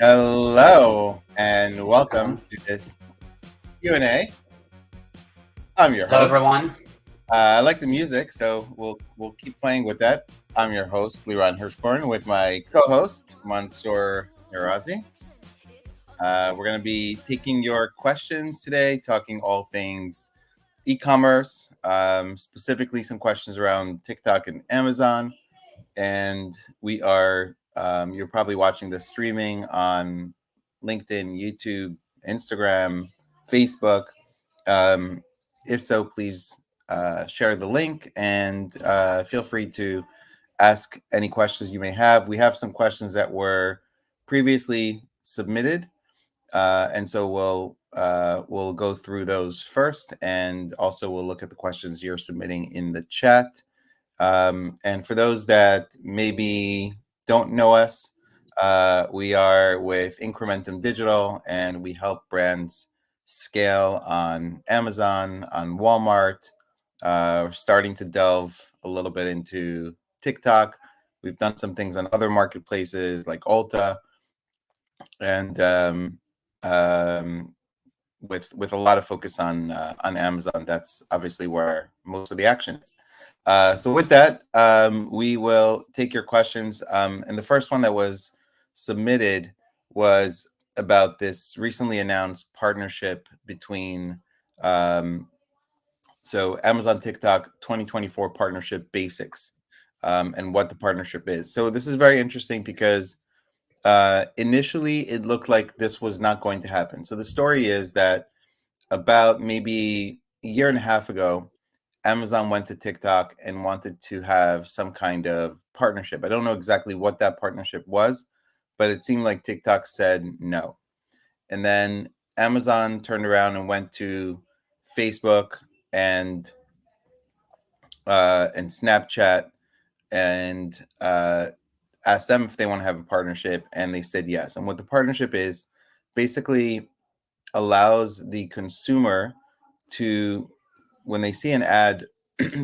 Hello and welcome Hello. to this Q&A. I'm your Hello, host. everyone. I like the music, so we'll keep playing with that. I'm your host, Liran Hirschborn, with my co-host, Mansour Hirazi. We're going to be taking your questions today, talking all things e-commerce, specifically some questions around TikTok and Amazon. And you're probably watching this streaming on LinkedIn, YouTube, Instagram, Facebook. Um, if so, please share the link and feel free to ask any questions you may have. We have some questions that were previously submitted, and so we'll go through those first, and also we'll look at the questions you're submitting in the chat. And for those that maybe don't know us, we are with Incrementum Digital, and we help brands scale on Amazon, on Walmart. We're starting to delve a little bit into TikTok. We've done some things on other marketplaces like Ulta, and with a lot of focus on Amazon. That's obviously where most of the action is. So with that, we will take your questions. And the first one that was submitted was about this recently announced partnership between Amazon TikTok 2024 partnership basics, and what the partnership is. So this is very interesting because initially it looked like this was not going to happen. So the story is that about maybe a year and a half ago, Amazon went to TikTok and wanted to have some kind of partnership. I don't know exactly what that partnership was, but it seemed like TikTok said no. And then Amazon turned around and went to Facebook and Snapchat and asked them if they want to have a partnership, and they said yes. And what the partnership is basically allows the consumer to, when they see an ad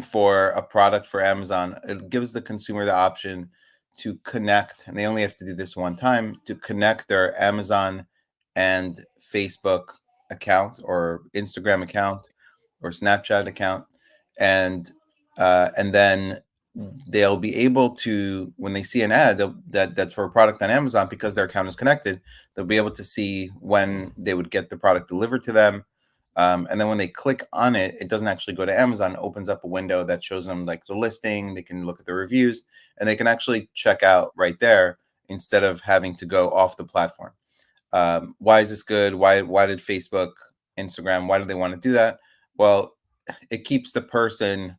for a product for Amazon, it gives the consumer the option to connect, and they only have to do this one time, to connect their Amazon and Facebook account or Instagram account or Snapchat account, and then they'll be able to, when they see an ad that's for a product on Amazon, because their account is connected, they'll be able to see when they would get the product delivered to them. And then when they click on it, it doesn't actually go to Amazon. It opens up a window that shows them like the listing. They can look at the reviews, and they can actually check out right there instead of having to go off the platform. Why is this good? Why did Facebook, Instagram, why do they want to do that? Well, it keeps the person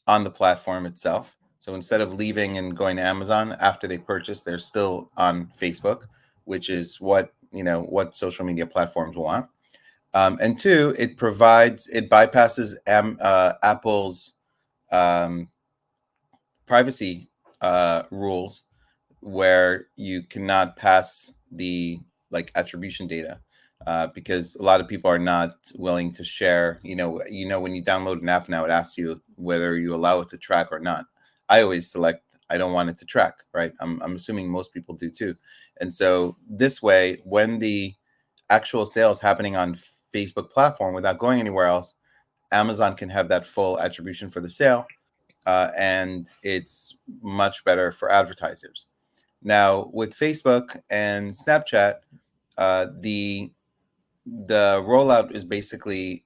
on the platform itself. So instead of leaving and going to Amazon after they purchase, they're still on Facebook, which is what social media platforms want. And two, it bypasses Apple's privacy rules, where you cannot pass the attribution data, because a lot of people are not willing to share. When you download an app now, it asks you whether you allow it to track or not. I always select I don't want it to track, right? I'm assuming most people do too. And so this way, when the actual sales happening on Facebook platform without going anywhere else, Amazon can have that full attribution for the sale, and it's much better for advertisers. Now, with Facebook and Snapchat, the rollout is basically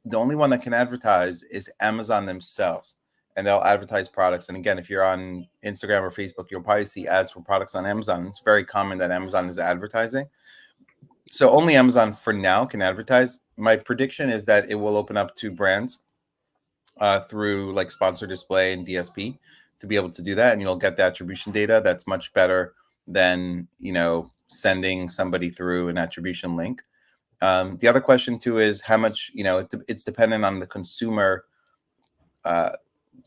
the only one that can advertise is Amazon themselves, and they'll advertise products. And again, if you're on Instagram or Facebook, you'll probably see ads for products on Amazon. It's very common that Amazon is advertising. So only Amazon for now can advertise. My prediction is that it will open up to brands through like sponsor display and DSP to be able to do that, and you'll get the attribution data that's much better than sending somebody through an attribution link. The other question too is how much, it's dependent on the consumer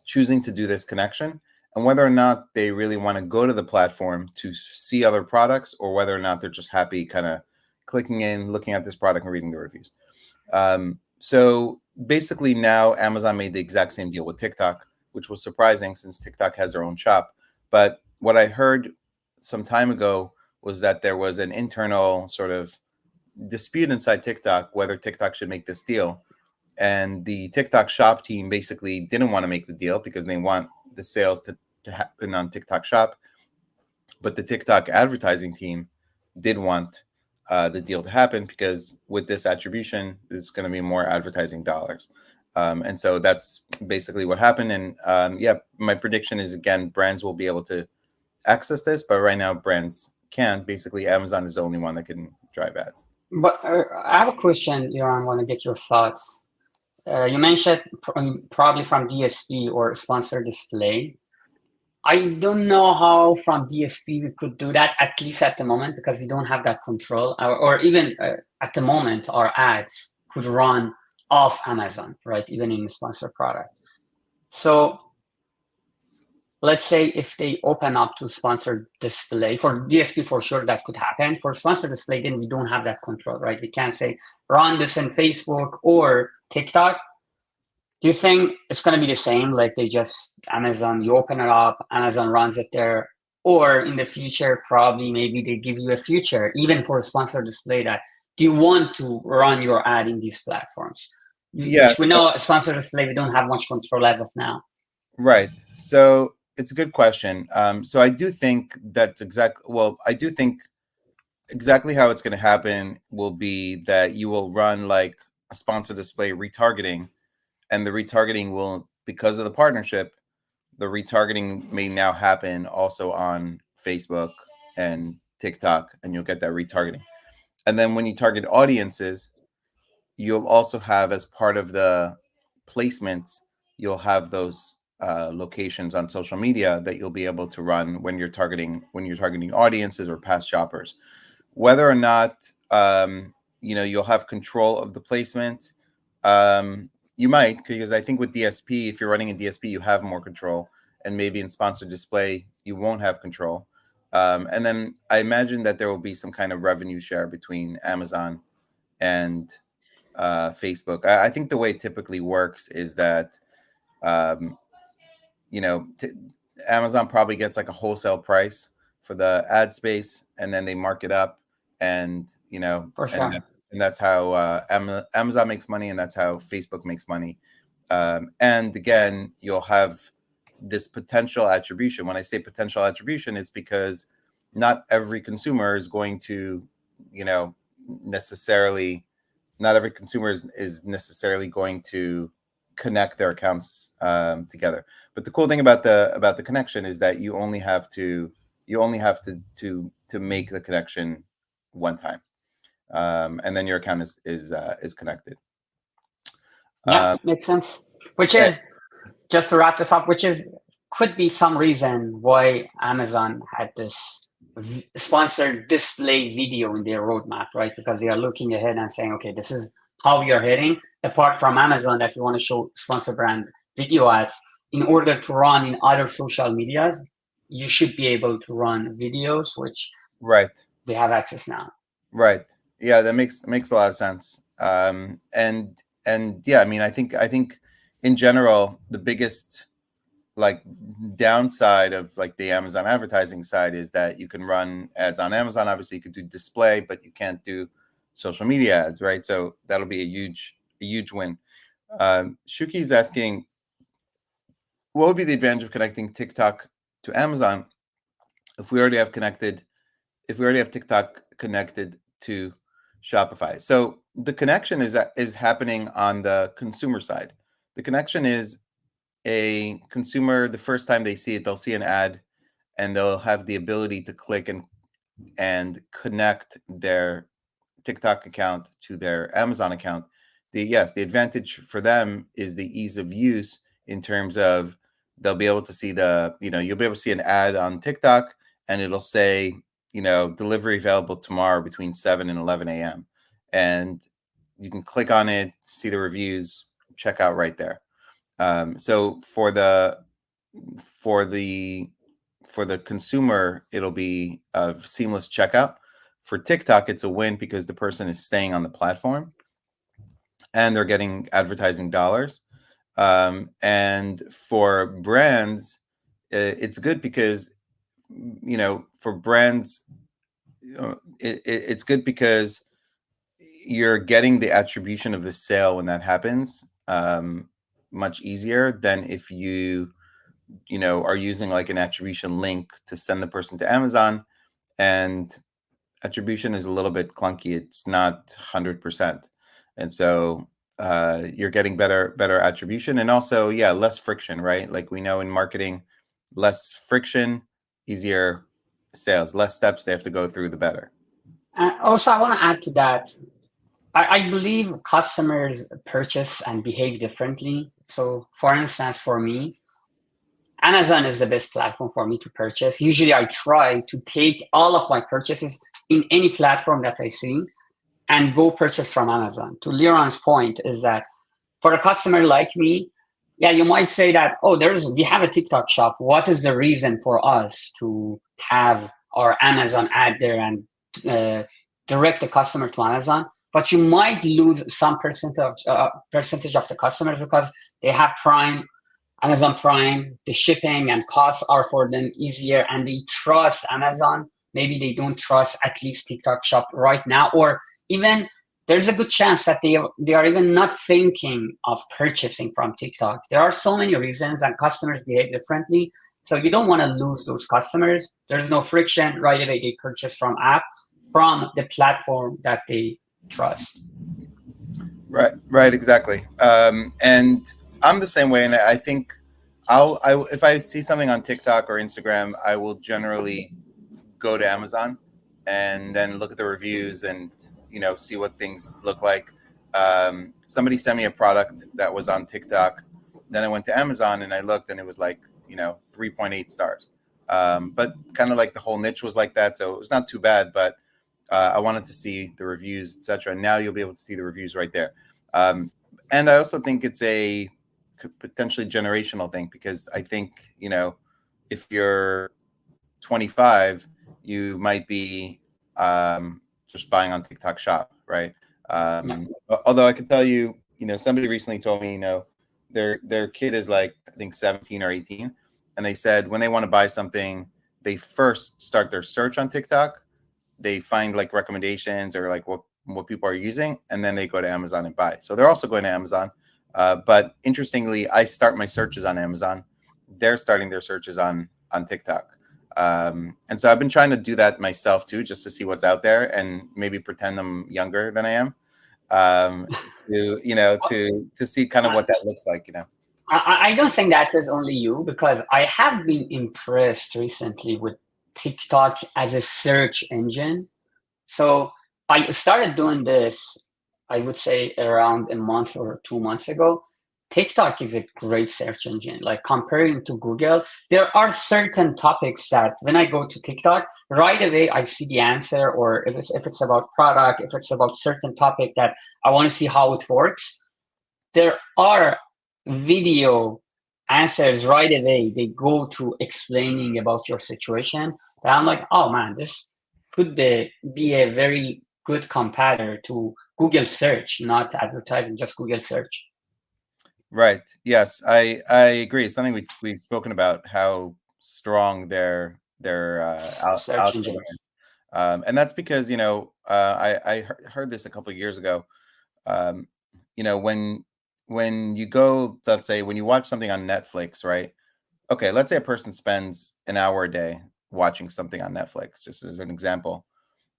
choosing to do this connection, and whether or not they really want to go to the platform to see other products, or whether or not they're just happy kind of clicking in, looking at this product and reading the reviews. So basically now Amazon made the exact same deal with TikTok, which was surprising since TikTok has their own shop. But what I heard some time ago was that there was an internal sort of dispute inside TikTok whether TikTok should make this deal. And the TikTok shop team basically didn't want to make the deal because they want the sales to happen on TikTok shop. But the TikTok advertising team did want the deal to happen because with this attribution, there's going to be more advertising dollars. And so that's basically what happened. And yeah, my prediction is, again, brands will be able to access this, but right now brands can't. Basically, Amazon is the only one that can drive ads. But I have a question, Yaron. I want to get your thoughts. You mentioned probably from DSP or sponsored display. I don't know how from DSP we could do that, at least at the moment, because we don't have that control. Or even at the moment, our ads could run off Amazon, right? Even in the sponsored product. So let's say if they open up to sponsored display, for DSP for sure that could happen. For sponsored display, then we don't have that control, right? We can't say run this in Facebook or TikTok. Do you think it's going to be the same? Like they just, Amazon, you open it up, Amazon runs it there. Or in the future, probably maybe they give you a feature, even for a sponsored display, that do you want to run your ad in these platforms? Yes. We know sponsored display, we don't have much control as of now. Right. So it's a good question. So I do think that's I do think exactly how it's going to happen will be that you will run like a sponsor display retargeting, and the retargeting will, because of the partnership, the retargeting may now happen also on Facebook and TikTok, and you'll get that retargeting. And then when you target audiences, you'll also have, as part of the placements, you'll have those locations on social media that you'll be able to run when you're targeting audiences or past shoppers. Whether or not you'll have control of the placement, you might, because I think with DSP, if you're running a DSP, you have more control, and maybe in sponsored display you won't have control. And then I imagine that there will be some kind of revenue share between Amazon and Facebook. I think the way it typically works is that Amazon probably gets like a wholesale price for the ad space, and then they mark it up, and For sure. and that's how Amazon makes money, and that's how Facebook makes money. And again, you'll have this potential attribution. When I say potential attribution, it's because not every consumer is going to, necessarily, not every consumer is necessarily going to connect their accounts together. But the cool thing about the connection is that you only have to make the connection one time, and then your account is connected. Yeah, makes sense. Which is, just to wrap this up, could be some reason why Amazon had this sponsored display video in their roadmap, right? Because they are looking ahead and saying, okay, this is how we are heading. Apart from Amazon, that if you want to show sponsor brand video ads, in order to run in other social medias, you should be able to run videos, which they have access now. Right. Yeah, that makes a lot of sense. And yeah, I mean, I think in general, the biggest like downside of like the Amazon advertising side is that you can run ads on Amazon. Obviously, you could do display, but you can't do social media ads, right? So that'll be a huge win. Shuki's asking, what would be the advantage of connecting TikTok to Amazon if we already have TikTok connected to Shopify? So the connection is happening on the consumer side. The connection is a consumer, the first time they see it, they'll see an ad, and they'll have the ability to click and connect their TikTok account to their Amazon account. The advantage for them is the ease of use, in terms of they'll be able to see you'll be able to see an ad on TikTok, and it'll say, delivery available tomorrow between 7 and 11 a.m. And you can click on it, see the reviews, check out right there. So for the consumer, it'll be a seamless checkout. For TikTok, it's a win because the person is staying on the platform and they're getting advertising dollars. And for brands, it's good because, for brands, it's good because you're getting the attribution of the sale when that happens much easier than if you are using like an attribution link to send the person to Amazon, and attribution is a little bit clunky. It's not 100%. And so you're getting better attribution, and also, yeah, less friction, right? Like we know in marketing, less friction, easier sales, less steps they have to go through, the better. Also, I want to add to that. I believe customers purchase and behave differently. So, for instance, for me, Amazon is the best platform for me to purchase. Usually, I try to take all of my purchases in any platform that I see and go purchase from Amazon. To Liron's point is that for a customer like me, yeah, you might say that, oh, we have a TikTok shop. What is the reason for us to have our Amazon ad there and direct the customer to Amazon? But you might lose some percentage of the customers because they have Prime, Amazon Prime, the shipping and costs are for them easier, and they trust Amazon. Maybe they don't trust at least TikTok shop right now, or even there's a good chance that they are even not thinking of purchasing from TikTok. There are so many reasons, and customers behave differently. So you don't want to lose those customers. There's no friction. Right away, they purchase from the platform that they trust. Right, exactly. And I'm the same way, and I think if I see something on TikTok or Instagram, I will generally go to Amazon and then look at the reviews and see what things look like. Somebody sent me a product that was on TikTok. Then I went to Amazon and I looked, and it was like 3.8 stars. But kind of like the whole niche was like that, so it was not too bad. But I wanted to see the reviews, etc. Now you'll be able to see the reviews right there. And I also think it's a potentially generational thing, because I think if you're 25, you might be just buying on TikTok Shop, right? Although I can tell you, somebody recently told me, their kid is like, I think 17 or 18, and they said when they want to buy something, they first start their search on TikTok. They find like recommendations or like what people are using, and then they go to Amazon and buy. So they're also going to Amazon. But interestingly, I start my searches on Amazon. They're starting their searches on TikTok. And so I've been trying to do that myself too, just to see what's out there and maybe pretend I'm younger than I am, to see kind of what that looks like, I don't think that is only you, because I have been impressed recently with TikTok as a search engine. So I started doing this, I would say around a month or 2 months ago. TikTok is a great search engine. Like comparing to Google, there are certain topics that when I go to TikTok, right away I see the answer, or if it's about product, if it's about certain topic that I want to see how it works, there are video answers right away. They go to explaining about your situation. And I'm like, oh man, this could be a very good competitor to Google search, not advertising, just Google search. Right. Yes, I agree. It's something we've spoken about, how strong their search engine is. And that's because I heard this a couple of years ago. When you go, let's say when you watch something on Netflix, right? Okay, let's say a person spends an hour a day watching something on Netflix, just as an example.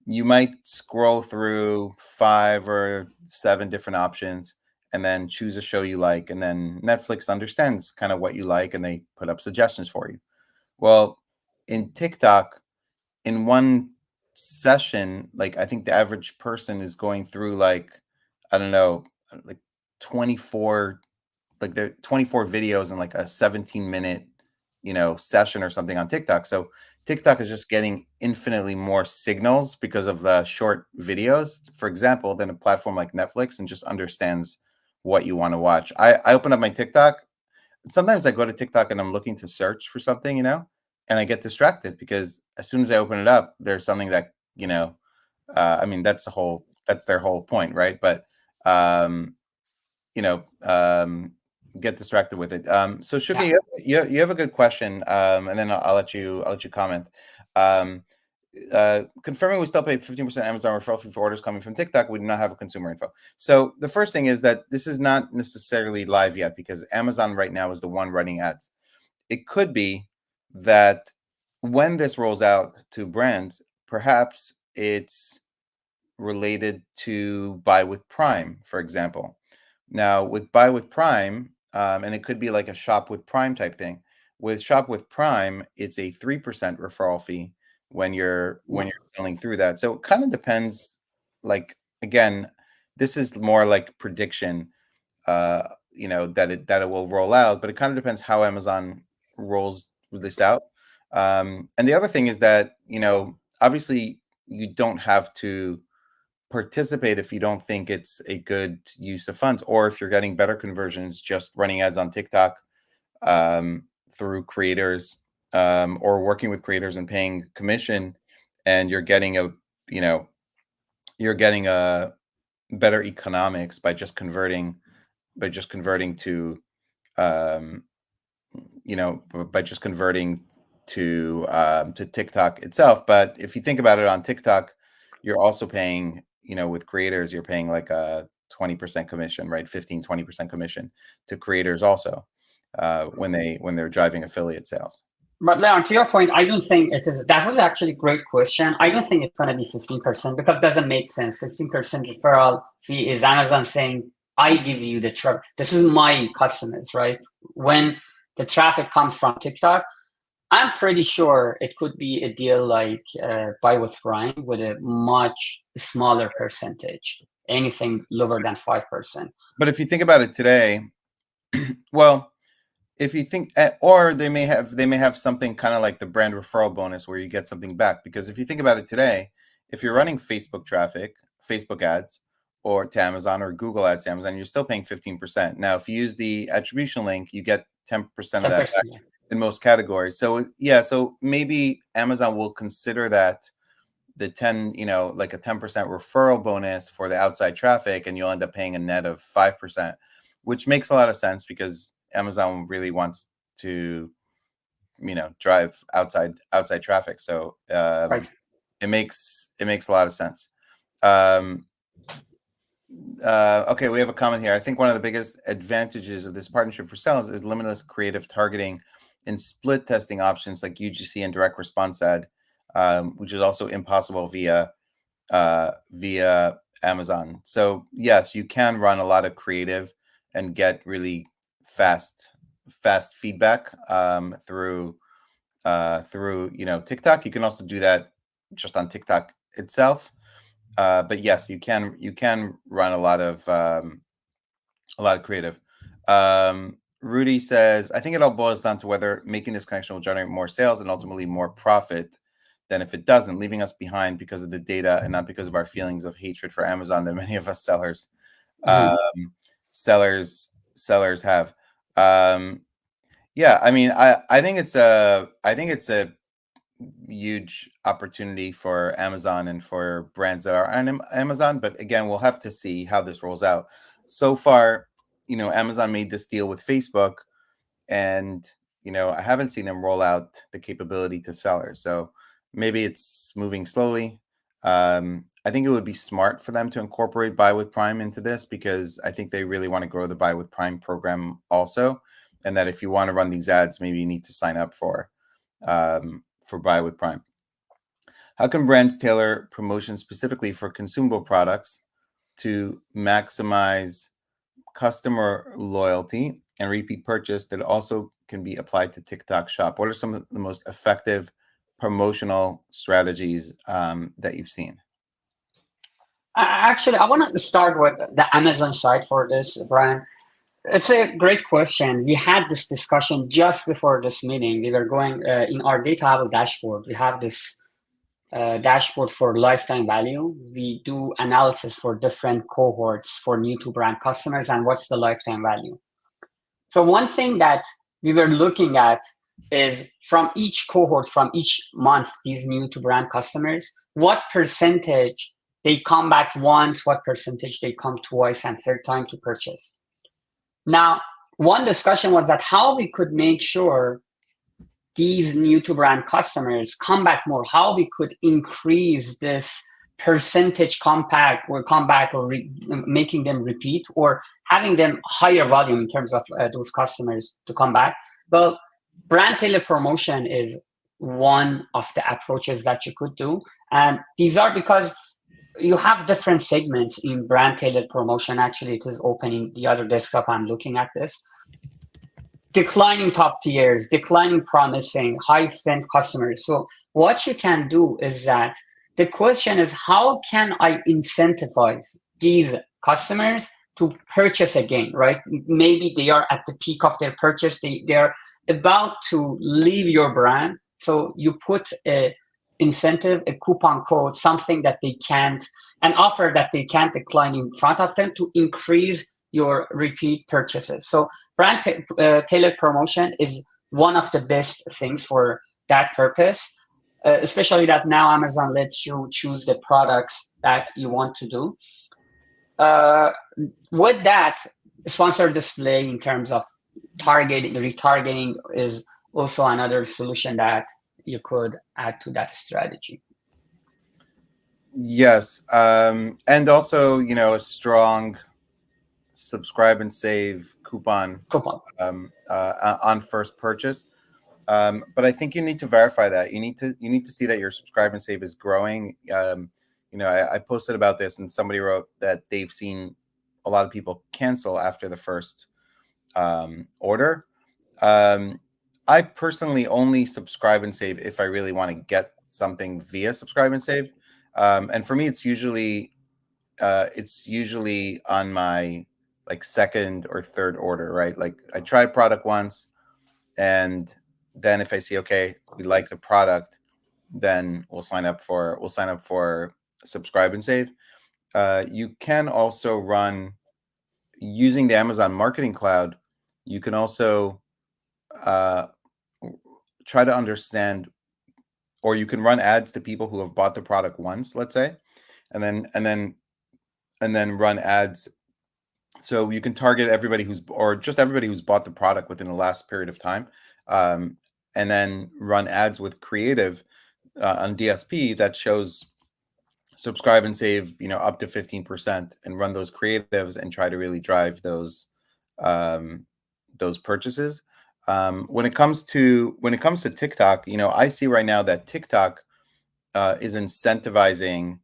You might scroll through 5 or 7 different options and then choose a show you like, and then Netflix understands kind of what you like, and they put up suggestions for you. Well, in TikTok, in one session, like I think the average person is going through like, I don't know, like 24, like there 24 videos in like a 17-minute, session or something on TikTok. So TikTok is just getting infinitely more signals because of the short videos, for example, than a platform like Netflix, and just understands what you want to watch. I open up my TikTok. Sometimes I go to TikTok and I'm looking to search for something, and I get distracted because as soon as I open it up, there's something that, I mean, that's their whole point, right? But, get distracted with it. So Shuki, you have a good question, and then I'll let you comment. confirming we still pay 15% Amazon referral fee for orders coming from TikTok. We do not have a consumer info. So the first thing is that this is not necessarily live yet because Amazon right now is the one running ads. It could be that when this rolls out to brands, perhaps it's related to Buy with Prime, for example. Now, with Buy with Prime, and it could be like a Shop with Prime type thing. With Shop with Prime, it's a 3% referral fee when you're selling through that. So it kind of depends. Like again, this is more like prediction. That it will roll out, but it kind of depends how Amazon rolls this out. And the other thing is that obviously you don't have to participate if you don't think it's a good use of funds, or if you're getting better conversions just running ads on TikTok through creators or working with creators and paying commission, and you're getting a better economics by just converting to TikTok itself. But if you think about it, on TikTok, you're also paying, with creators, you're paying like a 20% commission, right? 15-20% commission to creators also when they're driving affiliate sales. But Leon, to your point, I don't think it is. That was actually a great question. I don't think it's going to be 15% because it doesn't make sense. 15% referral fee is Amazon saying, I give you the traffic. This is my customers, right? When the traffic comes from TikTok, I'm pretty sure it could be a deal like Buy with Prime with a much smaller percentage, anything lower than 5%. But if you think about it today, well, if you think, or they may have something kind of like the brand referral bonus where you get something back. Because if you think about it today, if you're running Facebook traffic, Facebook ads, or to Amazon, or Google ads to Amazon, you're still paying 15%. Now, if you use the attribution link, you get 10% of that back in most categories. So yeah, so maybe Amazon will consider that the 10, like a 10% referral bonus for the outside traffic, and you'll end up paying a net of 5%, which makes a lot of sense because Amazon really wants to, drive outside traffic. So Right. it makes a lot of sense. Okay, we have a comment here. I think one of the biggest advantages of this partnership for sellers is limitless creative targeting and split testing options like UGC and direct response ad, which is also impossible via Amazon. So yes, you can run a lot of creative and get really fast feedback through TikTok. You can also do that just on TikTok itself. But yes, you can run a lot of creative. Rudy says, I think it all boils down to whether making this connection will generate more sales and ultimately more profit than if it doesn't, leaving us behind because of the data and not because of our feelings of hatred for Amazon that many of us sellers have. Yeah, I mean, I think it's a huge opportunity for Amazon and for brands that are on Amazon. But again, we'll have to see how this rolls out. So far, Amazon made this deal with Facebook, and I haven't seen them roll out the capability to sellers. So maybe it's moving slowly. I think it would be smart for them to incorporate Buy with Prime into this, because I think they really want to grow the Buy with Prime program also. And that if you want to run these ads, maybe you need to sign up for Buy with Prime. How can brands tailor promotions specifically for consumable products to maximize customer loyalty and repeat purchase that also can be applied to TikTok Shop? What are some of the most effective promotional strategies that you've seen? Actually, I want to start with the Amazon side for this, Brian. It's a great question. We had this discussion just before this meeting. We were going in our data dashboard. We have this dashboard for lifetime value. We do analysis for different cohorts for new to brand customers and what's the lifetime value. So one thing that we were looking at is from each cohort, from each month, these new to brand customers, what percentage they come back once, what percentage they come twice and third time to purchase. Now, one discussion was that how we could make sure these new to brand customers come back more, how we could increase this percentage comeback or making them repeat, or having them higher volume in terms of those customers to come back. Well, brand tailored promotion is one of the approaches that you could do. And these are because you have different segments in brand tailored promotion. Actually, it is opening the other desktop. I'm looking at this. Declining top tiers, declining promising, high spend customers. So what you can do is that the question is, how can I incentivize these customers to purchase again, right? Maybe they are at the peak of their purchase. They're about to leave your brand. So you put a incentive, a coupon code, something that they can't, an offer that they can't decline in front of them to increase your repeat purchases. So brand tailored promotion is one of the best things for that purpose, especially that now Amazon lets you choose the products that you want to do. With that, sponsored display in terms of retargeting is also another solution that you could add to that strategy. Yes, and also, a strong subscribe and save coupon on first purchase. But I think you need to verify that. You need to see that your subscribe and save is growing. I posted about this, and somebody wrote that they've seen a lot of people cancel after the first order. I personally only subscribe and save if I really want to get something via subscribe and save. And for me, it's usually on my second or third order, right? Like I try a product once, and then if I see, okay, we like the product, then we'll sign up for subscribe and save. You can also run, using the Amazon Marketing Cloud, you can also try to understand, or you can run ads to people who have bought the product once, let's say, and then run ads. So you can target everybody who's bought the product within the last period of time, and then run ads with creative on DSP that shows subscribe and save, up to 15%, and run those creatives and try to really drive those purchases. When it comes to TikTok, I see right now that TikTok is incentivizing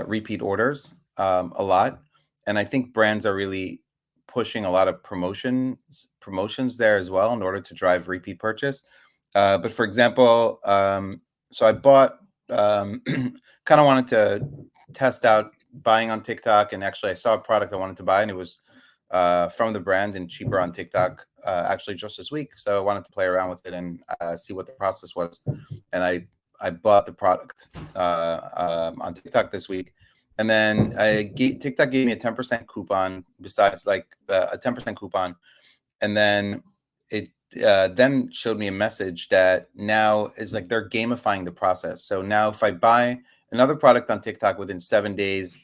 repeat orders a lot, and I think brands are really pushing a lot of promotions there as well in order to drive repeat purchase. But for example, so I bought, kind of wanted to test out buying on TikTok, and actually I saw a product I wanted to buy, and it was from the brand and cheaper on TikTok, actually just this week. So I wanted to play around with it and see what the process was. And I bought the product on TikTok this week. And then TikTok gave me a 10% coupon, besides a 10% coupon. And then it then showed me a message that now is they're gamifying the process. So now if I buy another product on TikTok within 7 days,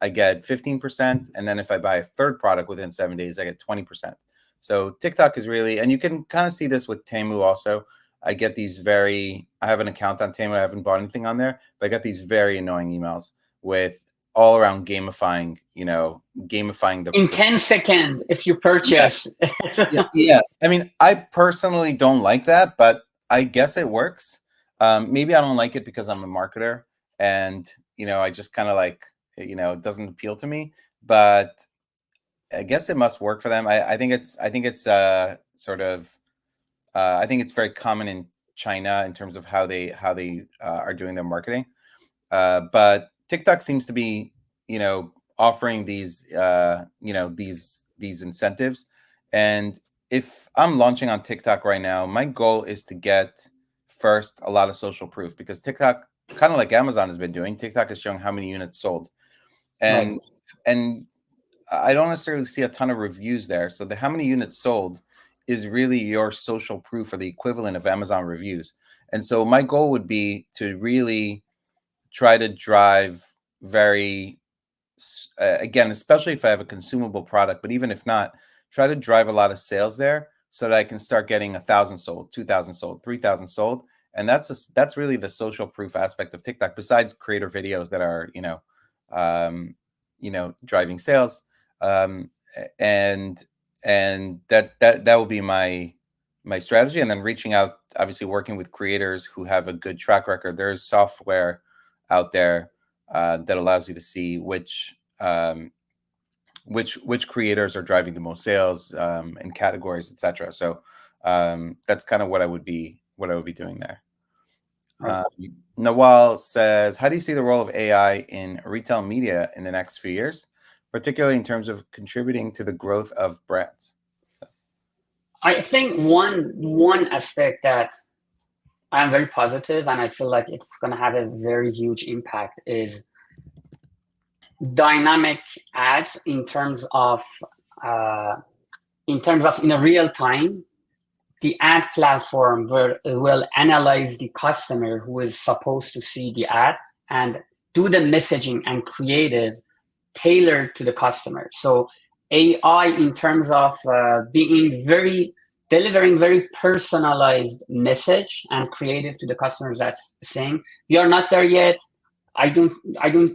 I get 15%. And then if I buy a third product within 7 days, I get 20%. So TikTok is really, and you can kind of see this with Temu also. I have an account on Temu. I haven't bought anything on there, but I got these very annoying emails with all around gamifying the in 10 seconds if you purchase. Yeah. I mean, I personally don't like that, but I guess it works. Maybe I don't like it because I'm a marketer, and I just kind of it doesn't appeal to me, but I guess it must work for them. I think it's I think it's very common in China in terms of how they are doing their marketing. But TikTok seems to be, offering these, these incentives. And if I'm launching on TikTok right now, my goal is to get first a lot of social proof, because TikTok, kind of like Amazon has been doing, TikTok is showing how many units sold. And I don't necessarily see a ton of reviews there. So how many units sold is really your social proof, or the equivalent of Amazon reviews. And so my goal would be to really try to drive again, especially if I have a consumable product, but even if not, try to drive a lot of sales there, so that I can start getting 1,000 sold, 2,000 sold, 3,000 sold. And that's really the social proof aspect of TikTok, besides creator videos that are, driving sales. And that will be my strategy. And then reaching out, obviously working with creators who have a good track record. There's software out there that allows you to see which creators are driving the most sales in categories, etc. So that's kind of what I would be doing there. Right. Nawal says, how do you see the role of AI in retail media in the next few years, particularly in terms of contributing to the growth of brands? I think one aspect that I'm very positive and I feel like it's going to have a very huge impact is dynamic ads in terms of in a real time, the ad platform will analyze the customer who is supposed to see the ad and do the messaging and creative tailored to the customer. So AI in terms of delivering very personalized message and creative to the customers. That's saying we are not there yet. I don't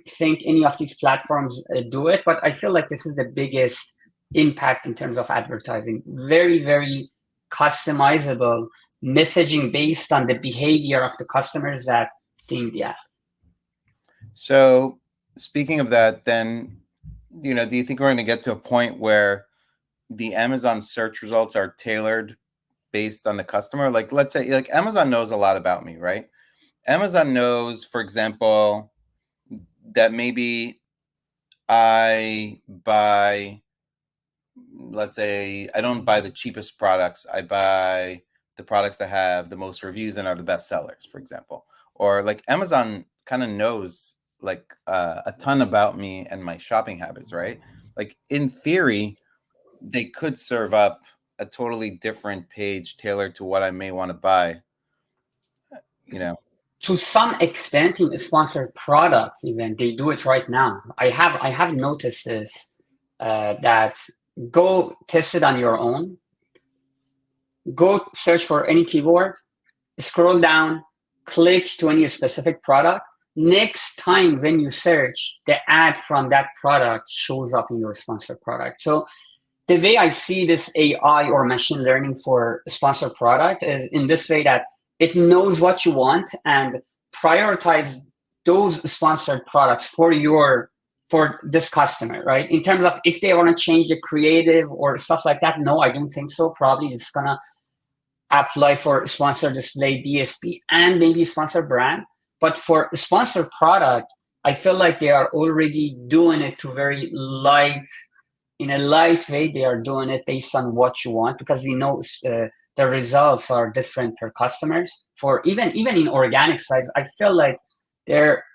think any of these platforms do it, but I feel like this is the biggest impact in terms of advertising. Very, very customizable messaging based on the behavior of the customers that think the ad. So speaking of that, then, do you think we're going to get to a point where the Amazon search results are tailored based on the customer? Like, let's say, like, Amazon knows a lot about me, right? Amazon knows, for example, that maybe I buy, let's say, I don't buy the cheapest products. I buy the products that have the most reviews and are the best sellers, for example. Or like Amazon kind of knows like a ton about me and my shopping habits, right? Like in theory, they could serve up a totally different page tailored to what I may want to buy, To some extent, in a sponsored product, even they do it right now. I have noticed this that go test it on your own. Go search for any keyword, scroll down, click to any specific product. Next time when you search, the ad from that product shows up in your sponsored product. So the way I see this AI or machine learning for a sponsored product is in this way, that it knows what you want and prioritize those sponsored products for this customer, right? In terms of if they want to change the creative or stuff like that, no, I don't think so. Probably it's gonna apply for sponsored display, DSP, and maybe sponsored brand. But for sponsored product, I feel like they are already doing it to in a light way. They are doing it based on what you want, because we know the results are different per customers. For even in organic sites, I feel like there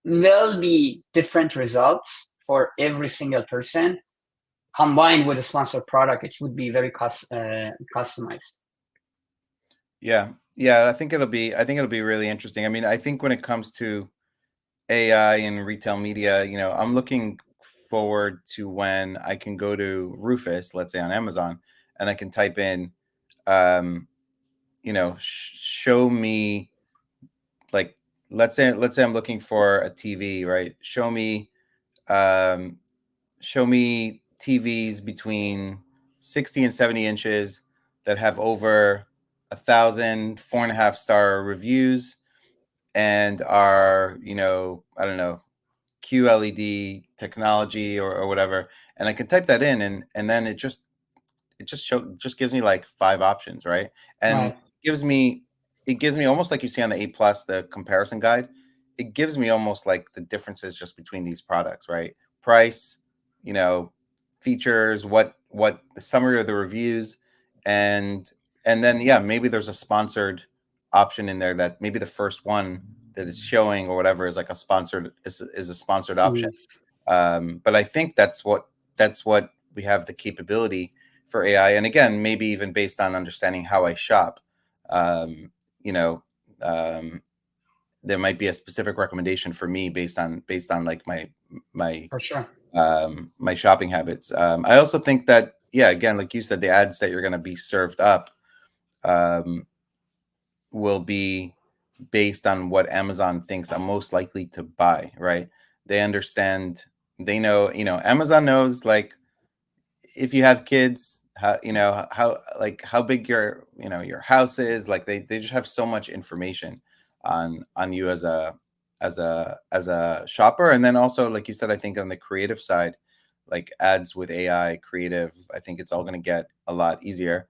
will be different results for every single person. Combined with a sponsored product, it would be very customized. Yeah, I think it'll be really interesting. I mean, I think when it comes to AI and retail media, I'm looking forward to when I can go to Rufus, let's say on Amazon, and I can type in, show me, like, let's say I'm looking for a TV, right? Show me TVs between 60 and 70 inches that have over 1,000 4.5-star reviews and are, I don't know, QLED technology or whatever. And I can type that in and then it just gives me like 5 options, right? And Right. it gives me almost like you see on the A+, the comparison guide. It gives me almost like the differences just between these products, right? Price, features, what the summary of the reviews, and then maybe there's a sponsored option in there that maybe the first one that it's showing or whatever is like a sponsored option. But I think that's what we have the capability for AI, and again, maybe even based on understanding how I shop, there might be a specific recommendation for me based on like my For sure. my shopping habits. I also think that yeah, again, like you said, the ads that you're going to be served up um, will be based on what Amazon thinks I'm most likely to buy, right? They understand, they know, Amazon knows, like, if you have kids, how, like how big your, your house is, like they just have so much information on you as a shopper. And then also, like you said, I think on the creative side, like ads with AI creative, I think it's all going to get a lot easier.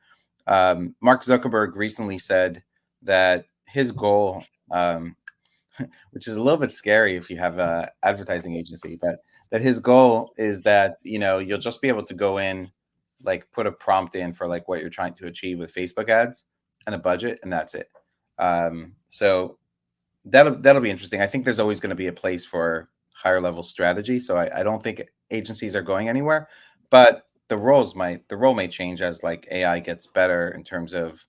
Mark Zuckerberg recently said that his goal, which is a little bit scary if you have a advertising agency, but that his goal is that, you'll just be able to go in, like put a prompt in for like what you're trying to achieve with Facebook ads and a budget, and that's it. So that'll be interesting. I think there's always going to be a place for higher level strategy. So I don't think agencies are going anywhere, but the role may change as like AI gets better in terms of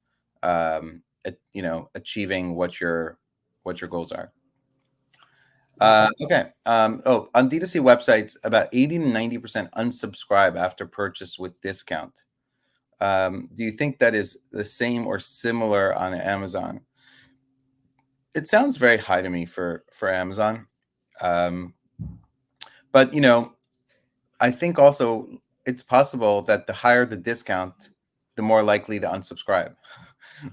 achieving what your goals are. Okay. On D2C websites, about 80 to 90% unsubscribe after purchase with discount. Do you think that is the same or similar on Amazon? It sounds very high to me for Amazon. But I think also it's possible that the higher the discount, the more likely to unsubscribe,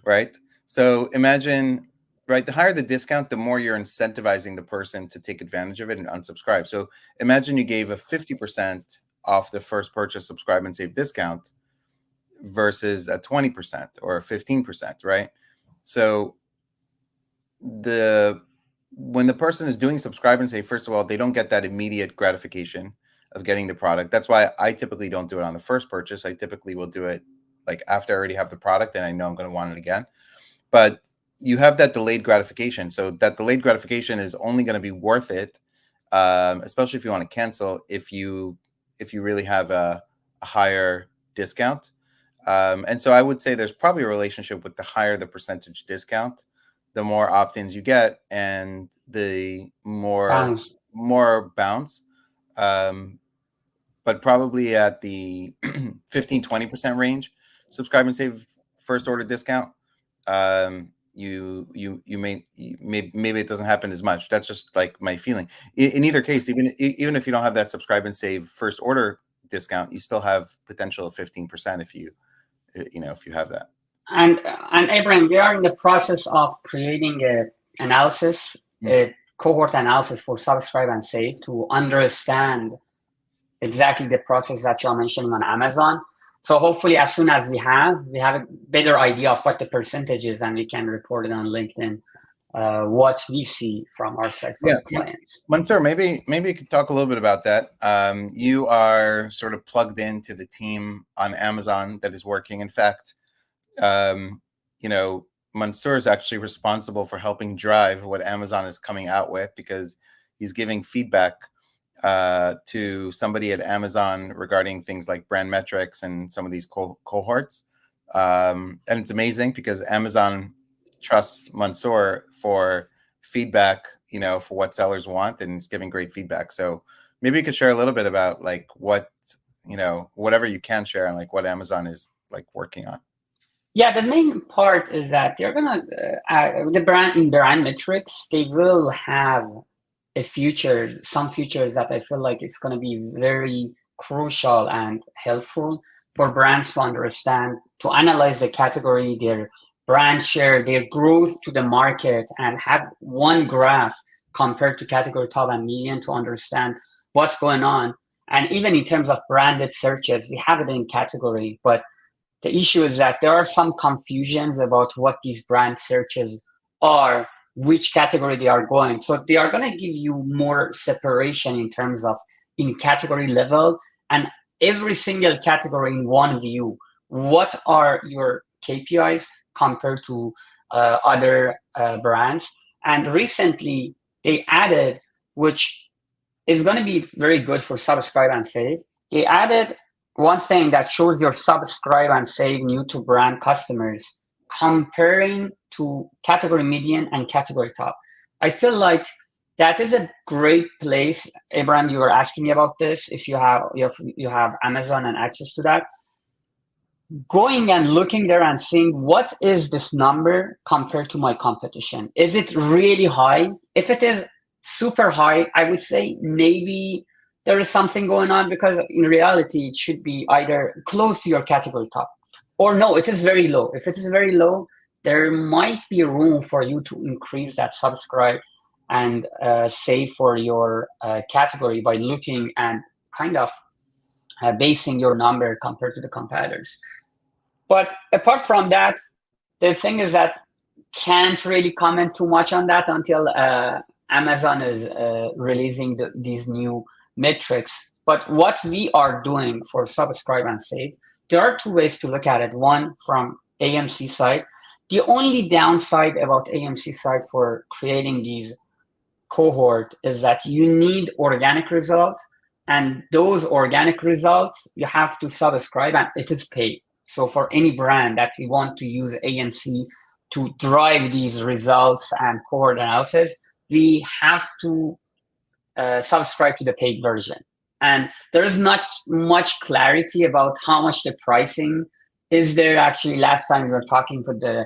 right? So imagine, right, the higher the discount, the more you're incentivizing the person to take advantage of it and unsubscribe. So imagine you gave a 50% off the first purchase subscribe and save discount versus a 20% or a 15%, right? So when the person is doing subscribe and save, first of all, they don't get that immediate gratification of getting the product. That's why I typically don't do it on the first purchase. I typically will do it like after I already have the product and I know I'm going to want it again. But you have that delayed gratification. So that delayed gratification is only going to be worth it, especially if you want to cancel, if you really have a higher discount. And so I would say there's probably a relationship with the higher the percentage discount, the more opt-ins you get, and the more bounce. But probably at the 15-20% range, subscribe and save first order discount. You may maybe it doesn't happen as much. That's just like my feeling. In either case, even if you don't have that subscribe and save first order discount, you still have potential of 15% if you have that. And Abraham, we are in the process of creating a cohort analysis for subscribe and save to understand exactly the process that you're mentioning on Amazon. So hopefully, as soon as we have a better idea of what the percentage is, and we can report it on LinkedIn, what we see from our side for clients. Mansoor, maybe you could talk a little bit about that. You are sort of plugged into the team on Amazon that is working. In fact, Mansoor is actually responsible for helping drive what Amazon is coming out with, because he's giving feedback to somebody at Amazon regarding things like brand metrics and some of these cohorts. And it's amazing because Amazon trusts Mansoor for feedback, for what sellers want, and it's giving great feedback. So maybe you could share a little bit about like what, whatever you can share, and like what Amazon is like working on. Yeah, the main part is that they're gonna the brand metrics, they will have some features that I feel like it's gonna be very crucial and helpful for brands to understand, to analyze the category, their brand share, their growth to the market, and have one graph compared to category top and median to understand what's going on. And even in terms of branded searches, we have it in category, but the issue is that there are some confusions about what these brand searches are, which category they are going. So they are going to give you more separation in terms of in category level, and every single category in one view. What are your KPIs compared to other brands? And recently they added, which is going to be very good for subscribe and save, they added one thing that shows your subscribe and save new to brand customers comparing to category median and category top. I feel like that is a great place. Abraham, you were asking me about this. If you have Amazon and access to that, going and looking there and seeing what is this number compared to my competition. Is it really high? If it is super high, I would say maybe there is something going on, because in reality, it should be either close to your category top, or no, it is very low. If it is very low, there might be room for you to increase that subscribe and save for your category by looking and kind of basing your number compared to the competitors. But apart from that, the thing is that can't really comment too much on that until Amazon is releasing these new metrics. But what we are doing for subscribe and save, there are two ways to look at it. One, from AMC side. The only downside about AMC side for creating these cohort is that you need organic results, and those organic results you have to subscribe, and it is paid. So for any brand that you want to use AMC to drive these results and cohort analysis, we have to subscribe to the paid version. And there's not much clarity about how much the pricing is there. Actually, last time we were talking with the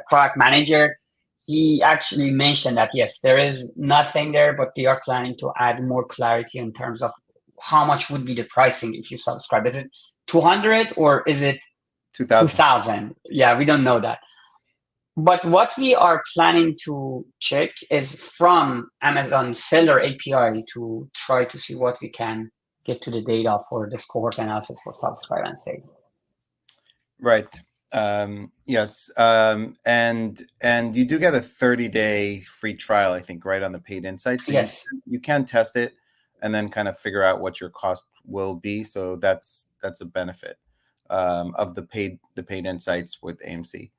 product manager, he actually mentioned that yes, there is nothing there, but they are planning to add more clarity in terms of how much would be the pricing if you subscribe. Is it 200 or is it 2000. 2000? Yeah, we don't know that. But what we are planning to check is from Amazon Seller API to try to see what we can get to the data for this cohort analysis for subscribe and save. Right. Yes. And you do get a 30-day free trial, I think, right, on the paid insights. So Yes. you can test it and then kind of figure out what your cost will be. So that's a benefit of the paid insights with AMC.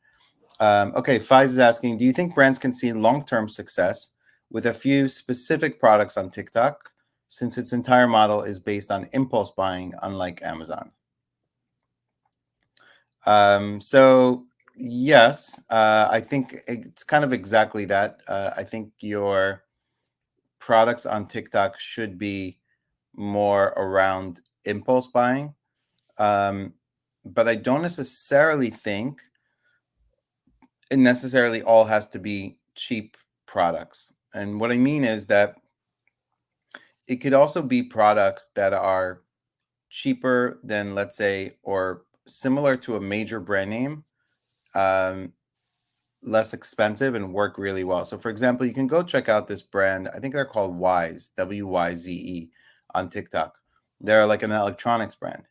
Okay, Faiz is asking, do you think brands can see long-term success with a few specific products on TikTok, since its entire model is based on impulse buying, unlike Amazon? So yes, I think it's kind of exactly that. I think your products on TikTok should be more around impulse buying. But I don't necessarily think it necessarily all has to be cheap products. And what I mean is that it could also be products that are cheaper than, let's say, or similar to a major brand name, less expensive and work really well. So for example, you can go check out this brand. I think they're called Wyze, WYZE, on TikTok. They're like an electronics brand.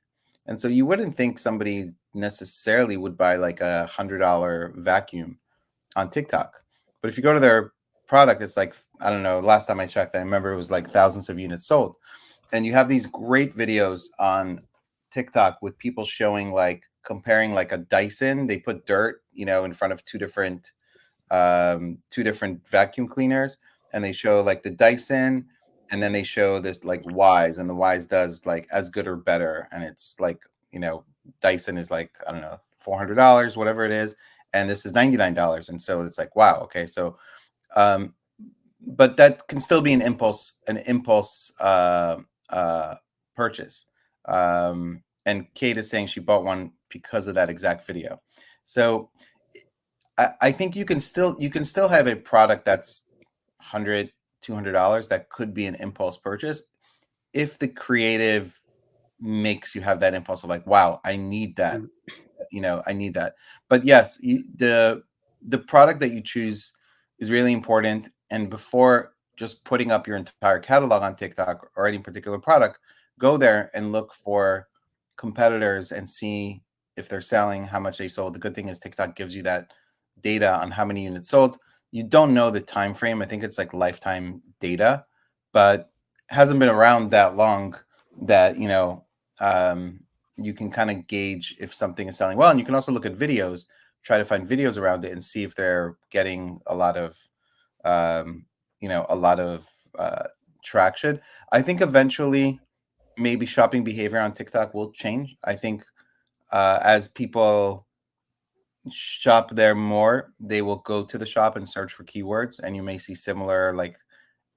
And so you wouldn't think somebody necessarily would buy like $100 vacuum on TikTok. But if you go to their product, it's like, I don't know, last time I checked, I remember it was like thousands of units sold. And you have these great videos on TikTok with people showing, like, comparing like a Dyson. They put dirt, in front of two different vacuum cleaners, and they show like the Dyson, and then they show this like Wyze, and the Wyze does like as good or better, and it's like, Dyson is like, I don't know, $400, whatever it is, and this is $99, and so it's like, wow, okay, so but that can still be an impulse purchase. And Kate is saying she bought one because of that exact video. So I think you can still have a product that's $100, $200 that could be an impulse purchase if the creative makes you have that impulse of like, wow, I need that. I need that. But yes, the product that you choose is really important. And before just putting up your entire catalog on TikTok or any particular product, go there and look for competitors and see if they're selling, how much they sold. The good thing is TikTok gives you that data on how many units sold. You don't know the time frame. I think it's like lifetime data, but hasn't been around that long that you can kind of gauge if something is selling well. And you can also look at videos, try to find videos around it and see if they're getting a lot of traction. I think eventually maybe shopping behavior on TikTok will change. I think as people shop there more, they will go to the shop and search for keywords, and you may see similar like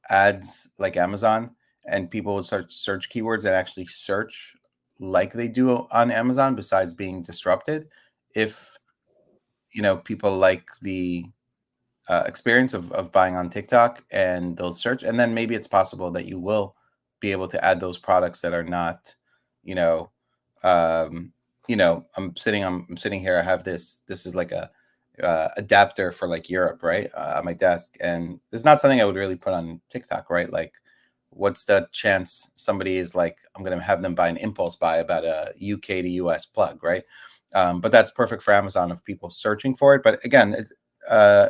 ads like Amazon, and people will start search keywords and actually search like they do on Amazon, besides being disrupted, if people like the experience of buying on TikTok and they'll search, and then maybe it's possible that you will be able to add those products that are not, I'm sitting here. I have this. This is like a adapter for like Europe, right, on my desk, and it's not something I would really put on TikTok, right? Like, what's the chance somebody is like, I'm going to have them buy an impulse buy about a UK to US plug, right? But that's perfect for Amazon if people searching for it. But again,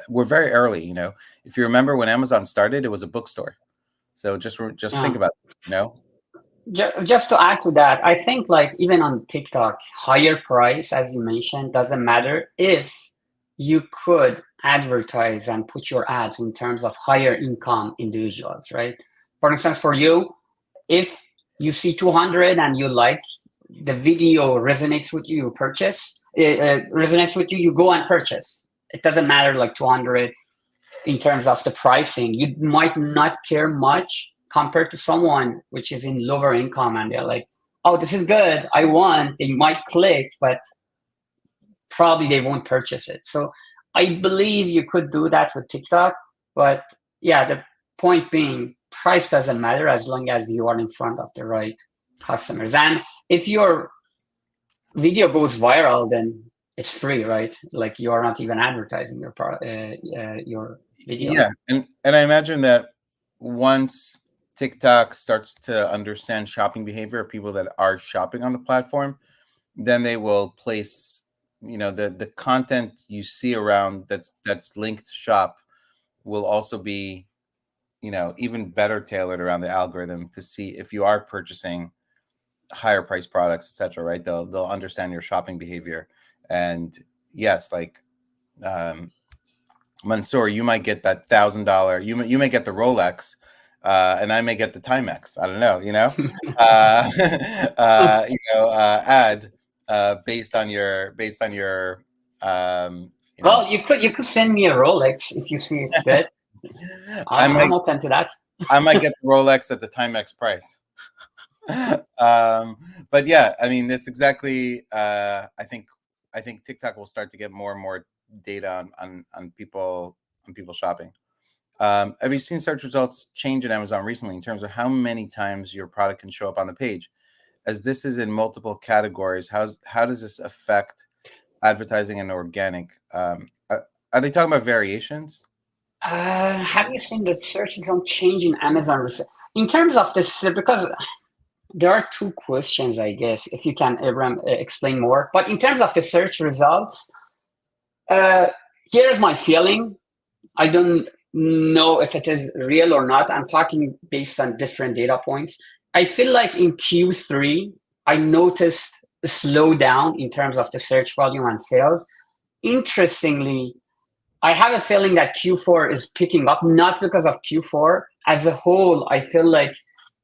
we're very early. If you remember when Amazon started, it was a bookstore. So just think about it, Just to add to that, I think like even on TikTok, higher price, as you mentioned, doesn't matter if you could advertise and put your ads in terms of higher income individuals, right? For instance, for you, if you see 200 and you like the video resonates with you, resonates with you, you go and purchase. It doesn't matter like 200 in terms of the pricing. You might not care much compared to someone which is in lower income and they're like, oh, this is good, I want. They might click, but probably they won't purchase it. So I believe you could do that with TikTok. But yeah, the point being, price doesn't matter as long as you are in front of the right customers. And if your video goes viral, then it's free, right? Like you are not even advertising your product, your video. Yeah, and I imagine that once TikTok starts to understand shopping behavior of people that are shopping on the platform, then they will place, the content you see around that's linked to shop will also be, even better tailored around the algorithm to see if you are purchasing higher price products, etc. Right? They'll understand your shopping behavior, and yes, like Mansoor, you might get that $1,000. You may get the Rolex, and I may get the Timex. I don't know. Ad based on your. Well, you could send me a Rolex if you see it's good. I'm open to that. I might get the Rolex at the Timex price. But yeah, I mean, it's exactly. I think TikTok will start to get more and more data on people shopping. Have you seen search results change in Amazon recently in terms of how many times your product can show up on the page? As this is in multiple categories, how does this affect advertising and organic? Are they talking about variations? Have you seen the search result change in Amazon in terms of this? Because there are two questions, I guess, if you can, Abraham, explain more. But in terms of the search results, here's my feeling. I don't know if it is real or not. I'm talking based on different data points. I feel like in Q3, I noticed a slowdown in terms of the search volume and sales. Interestingly, I have a feeling that Q4 is picking up, not because of Q4. As a whole, I feel like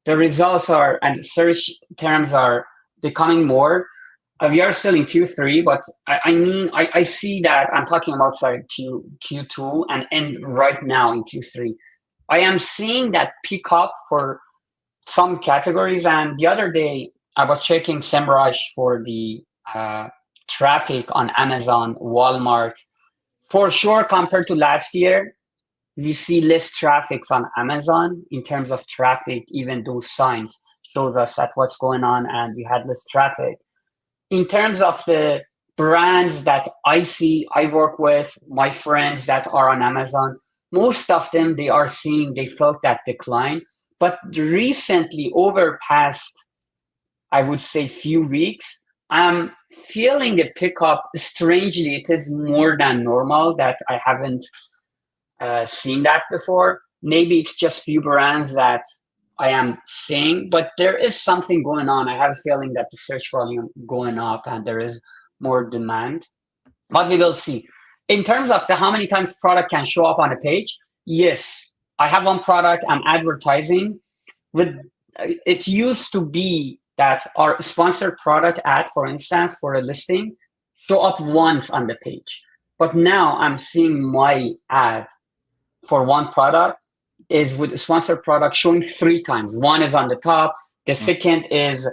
the results are, and search terms are becoming more. We are still in Q3, but I see that I'm talking about Q2 and right now in Q3. I am seeing that pick up for some categories. And the other day, I was checking SEMrush for the traffic on Amazon, Walmart. For sure, compared to last year, we see less traffic on Amazon in terms of traffic. Even those signs shows us that what's going on, and we had less traffic. In terms of the brands that I see, I work with, my friends that are on Amazon, most of them, they felt that decline. But recently, over past, I would say, few weeks, I'm feeling a pickup. Strangely, it is more than normal that I haven't seen that before. Maybe it's just few brands that I am seeing, but there is something going on. I have a feeling that the search volume going up and there is more demand, but we will see. In terms of how many times product can show up on a page, yes, I have one product I'm advertising with. It used to be that our sponsored product ad, for instance, for a listing, show up once on the page. But now I'm seeing my ad for one product is with a sponsored product showing 3 times. One is on the top. The second is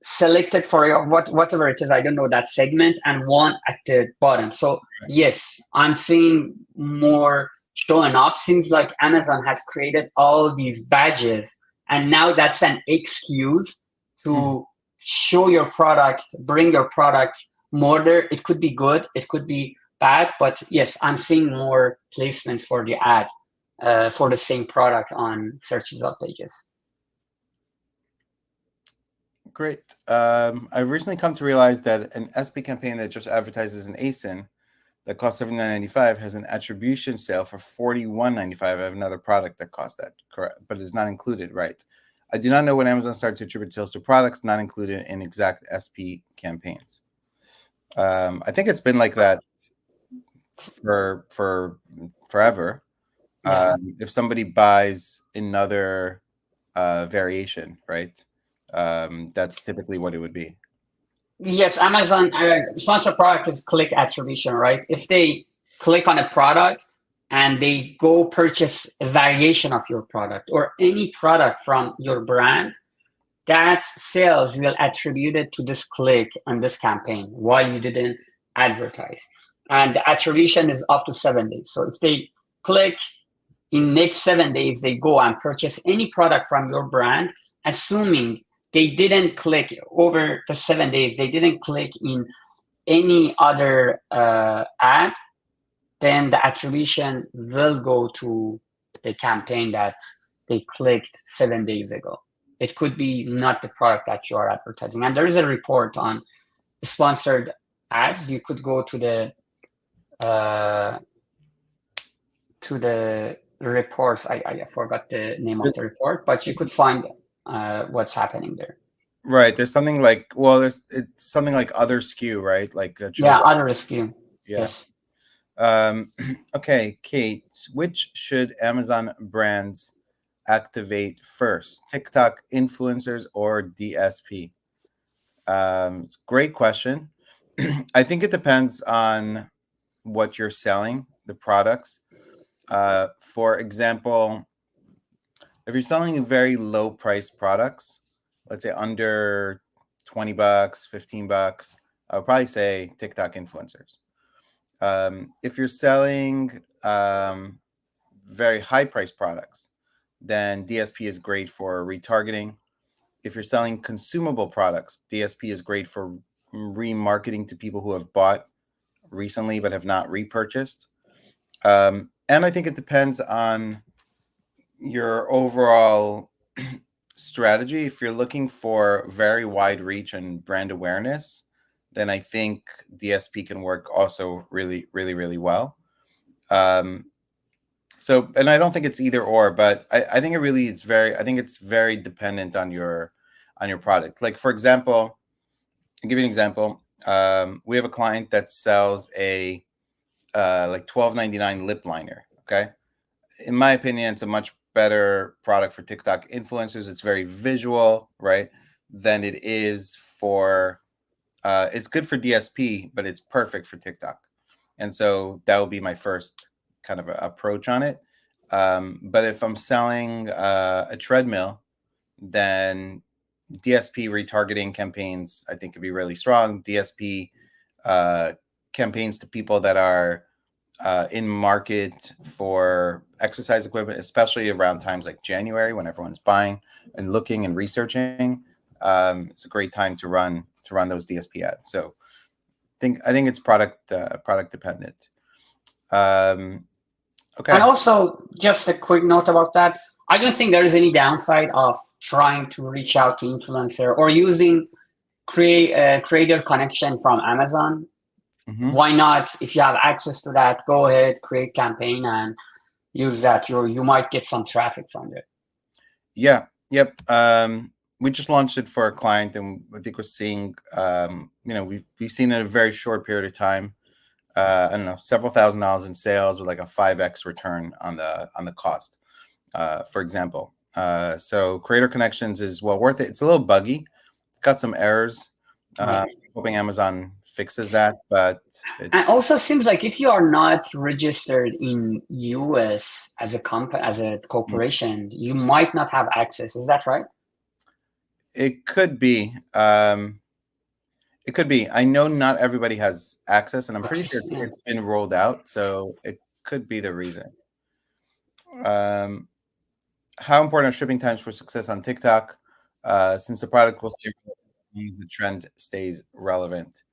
selected for your whatever it is, I don't know, that segment, and one at the bottom. So yes, I'm seeing more showing up. Seems like Amazon has created all these badges, and now that's an excuse to show your product, bring your product more there. It could be good, it could be bad, but yes, I'm seeing more placement for the ad for the same product on search result pages. Great. I've recently come to realize that an SP campaign that just advertises an ASIN that costs $79.95 has an attribution sale for $41.95. I have another product that costs that, correct, but is not included, right? I do not know when Amazon started to attribute sales to products not included in exact SP campaigns. I think it's been like that for forever. Yeah. If somebody buys another variation, right? That's typically what it would be. Yes, Amazon sponsor product is click attribution, right? If they click on a product and they go purchase a variation of your product or any product from your brand, that sales will attribute it to this click on this campaign while you didn't advertise. And the attribution is up to 7 days. So if they click in next 7 days, they go and purchase any product from your brand, assuming they didn't click over the 7 days, they didn't click in any other ad, then the attribution will go to the campaign that they clicked 7 days ago. It could be not the product that you are advertising. And there is a report on sponsored ads. You could go to the reports. I forgot the name of the report, but you could find what's happening there. Right. There's something like, well, it's something like other SKU, right? Like other SKU. Yeah. Yes. Okay, Kate, which should Amazon brands activate first? TikTok influencers or DSP? It's a great question. I think it depends on what you're selling, the products. For example, if you're selling very low price products, let's say under $20, $15, I would probably say TikTok influencers. If you're selling very high price products, then DSP is great for retargeting. If you're selling consumable products, DSP is great for remarketing to people who have bought recently but have not repurchased. And I think it depends on your overall strategy. If you're looking for very wide reach and brand awareness, then I think DSP can work also really, really, really well. So, and I don't think it's either or, but I think it really is I think it's very dependent on your product. Like, for example, I'll give you an example. We have a client that sells a like $12.99 lip liner. Okay. In my opinion, it's a much better product for TikTok influencers. It's very visual, right? Than it is for, it's good for DSP, but it's perfect for TikTok. And so that would be my first kind of approach on it. But if I'm selling a treadmill, then DSP retargeting campaigns, I think, could be really strong. DSP campaigns to people that are in market for exercise equipment, especially around times like January when everyone's buying and looking and researching. It's a great time to run those DSP ads. So I think it's product dependent. Okay. And also, just a quick note about that. I don't think there is any downside of trying to reach out to influencer or using creator connection from Amazon. Mm-hmm. Why not? If you have access to that, go ahead, create campaign and use that. You might get some traffic from it. Yeah. Yep. We just launched it for a client, and I think we're seeing, we've seen in a very short period of time, I don't know, several $1,000s in sales with like a 5x return on the cost, for example. So Creator Connections is well worth it. It's a little buggy. It's got some errors. Hoping Amazon fixes that, but it also seems like if you are not registered in US as a company, as a corporation, you might not have access. Is that right? It could be. It could be. I know not everybody has access, and I'm pretty sure it's been rolled out, so it could be the reason. How important are shipping times for success on TikTok? Since the product will stay relevant, the trend stays relevant.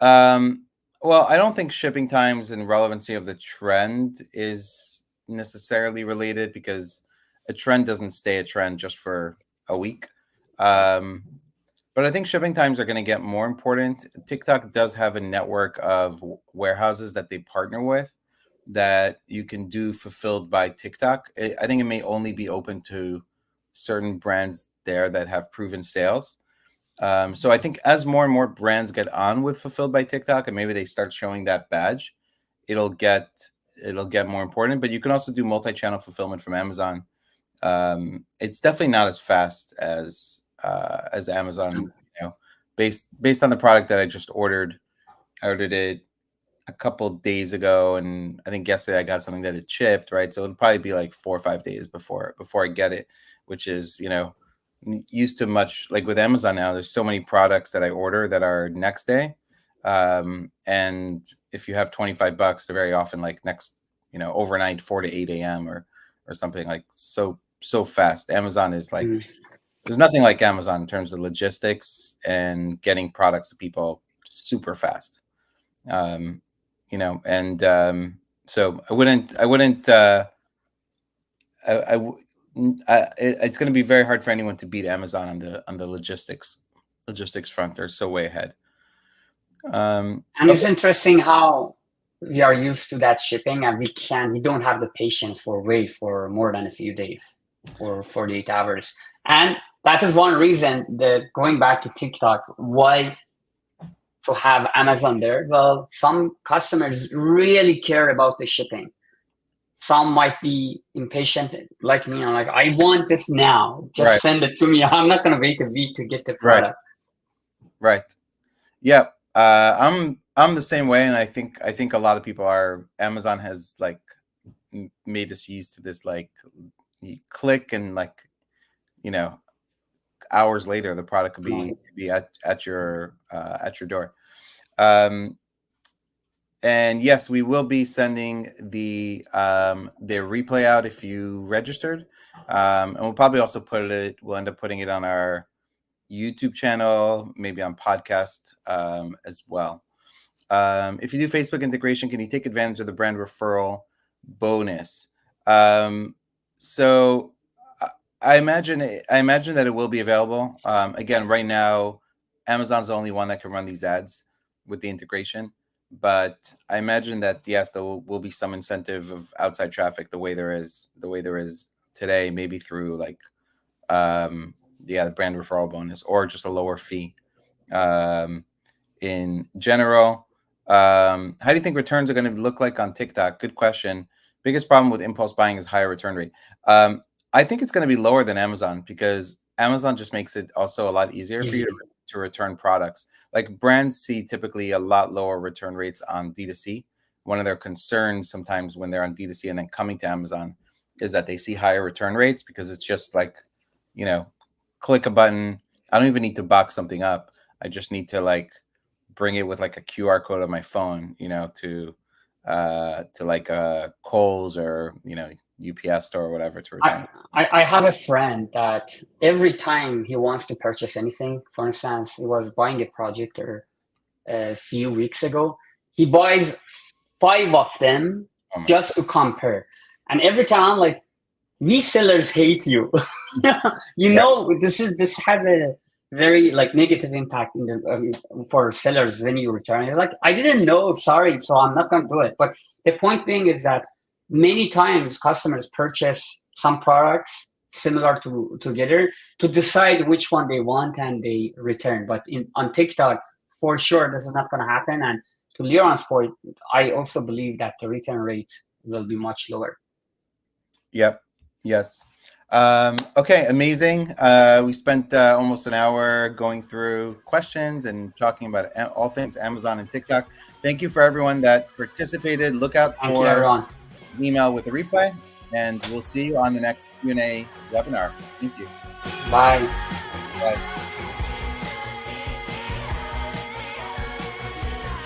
Well, I don't think shipping times and relevancy of the trend is necessarily related, because a trend doesn't stay a trend just for a week. But I think shipping times are going to get more important. TikTok does have a network of warehouses that they partner with that you can do fulfilled by TikTok. I think it may only be open to certain brands there that have proven sales. So I think as more and more brands get on with fulfilled by TikTok, and maybe they start showing that badge, it'll get more important. But you can also do multi-channel fulfillment from Amazon. It's definitely not as fast as Amazon. Based on the product that I just ordered. I ordered it a couple days ago, and I think yesterday I got something that it shipped, right? So it'll probably be like 4 or 5 days before I get it, which is, used to much like with Amazon now. There's so many products that I order that are next day. And if you have $25, they're very often like next, overnight, 4 to 8 a.m. or something, like so fast. Amazon is like, there's nothing like Amazon in terms of logistics and getting products to people super fast. So I wouldn't. It's going to be very hard for anyone to beat Amazon on the logistics front. They're so way ahead. And it's interesting how we are used to that shipping, and we don't have the patience for wait for more than a few days or 48 hours. And that is one reason that, going back to TikTok, why to have Amazon there. Well, some customers really care about the shipping. Some might be impatient like me. I'm like, I want this now. Just send it to me. I'm not gonna wait a week to get the product. Right. Yeah. I'm the same way, and I think a lot of people are. Amazon has like made us used to this, like you click and like, hours later the product could be at your door. And yes, we will be sending the replay out if you registered, and we'll probably also we'll end up putting it on our YouTube channel, maybe on podcast as well. If you do Facebook integration, can you take advantage of the brand referral bonus? So I imagine that it will be available. Again, right now, Amazon's the only one that can run these ads with the integration, but I imagine that yes, there will be some incentive of outside traffic the way there is today, maybe through like the brand referral bonus or just a lower fee. In general, how do you think returns are going to look like on TikTok? Good question. Biggest problem with impulse buying is higher return rate. I think it's going to be lower than Amazon, because Amazon just makes it also a lot easier for you to return products. Like brands see typically a lot lower return rates on D2C. One of their concerns sometimes when they're on D2C and then coming to Amazon is that they see higher return rates, because it's just like, click a button. I don't even need to box something up. I just need to like bring it with like a QR code on my phone, to like Kohl's or UPS store or whatever to return. I have a friend that every time he wants to purchase anything, for instance, he was buying a projector a few weeks ago. He buys 5 of them just to compare, and every time I'm like, resellers hate you. This has a very like negative impact in the for sellers when you return. It's like, I didn't know, sorry, so I'm not going to do it. But the point being is that many times customers purchase some products similar together to decide which one they want and they return. But on TikTok, for sure, this is not going to happen. And to Liran's point, I also believe that the return rate will be much lower. Yep. Yes. Okay, amazing. We spent almost an hour going through questions and talking about all things Amazon and TikTok. Thank you for everyone that participated. Look out for an email with a replay, and we'll see you on the next Q&A webinar. Thank you. Bye. Bye.